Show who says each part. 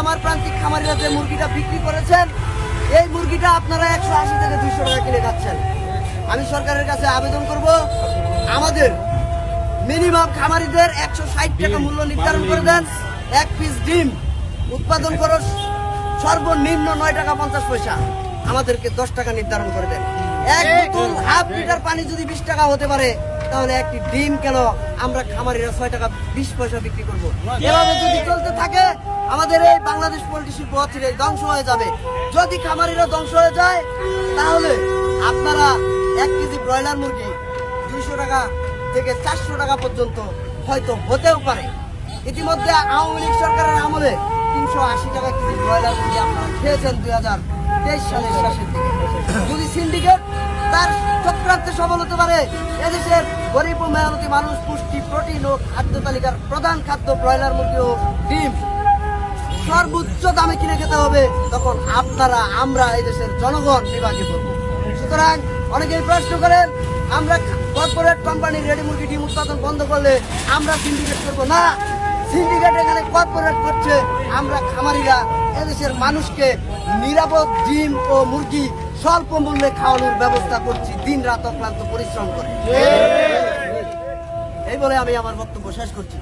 Speaker 1: আমার প্রান্তিক খামারিরা যে মুরগিটা বিক্রি করেছেন, এই মুরগিটা আপনারা 180 থেকে 200 টাকা কিনে খাচ্ছেন। আমি সরকারের কাছে আবেদন করব, আমাদের মিনিমাম খামারিদের 160 টাকা মূল্য নির্ধারণ করে দেন। এক পিস ডিম উৎপাদন খরচ সর্বনিম্ন 9 টাকা 50 পয়সা, আমাদেরকে 10 টাকা নির্ধারণ করে দেন। এক বোতল হাফ লিটার পানি যদি 20 টাকা হতে পারে, তাহলে একটি ডিম কেন আমরা খামারিরা 6 টাকা 20 পয়সা বিক্রি করব? এভাবে যদি চলতে থাকে আমাদের এই বাংলাদেশ পোল্ট্রি শিল্প অচিরে ধ্বংস হয়ে যাবে। যদি খামারিরা ধ্বংস হয়ে যায়, তাহলে আপনারা 1 কেজি ব্রয়লার মুরগি 200 টাকা থেকে 400 টাকা পর্যন্ত হয়তো হতেও পারে। ইতিমধ্যে আওয়ামী লীগ সরকারের আমলে 380 টাকা কেজি ব্রয়লার মুরগি আপনারা খেয়েছেন 2023 সালের শেষের দিকে। যদি সিন্ডিকেট তার চক্রান্তে সফল হতে পারে, এদেশের গরিব ও মেহনতি মানুষ পুষ্টি, প্রোটিন ও খাদ্য তালিকার প্রধান খাদ্য ব্রয়লার মুরগি ও ডিম সর্বোচ্চ দামে কিনে খেতে হবে, তখন আপনারা আমরা এই দেশের জনগণ বিভাগে পড়ব। সুতরাং অনেকেই প্রশ্ন করেন, আমরা কর্পোরেট কোম্পানির রেডি মুরগি ডিম উৎপাদন বন্ধ করলে আমরা সিন্ডিকেট করব না। সিন্ডিকেট এখানে কর্পোরেট করছে, আমরা খামারিরা এদেশের মানুষকে নিরাপদ ডিম ও মুরগি স্বল্প মূল্যে খাওয়ানোর ব্যবস্থা করছি, দিন রাত অক্লান্ত পরিশ্রম করে। এই বলে আমি আমার বক্তব্য শেষ করছি।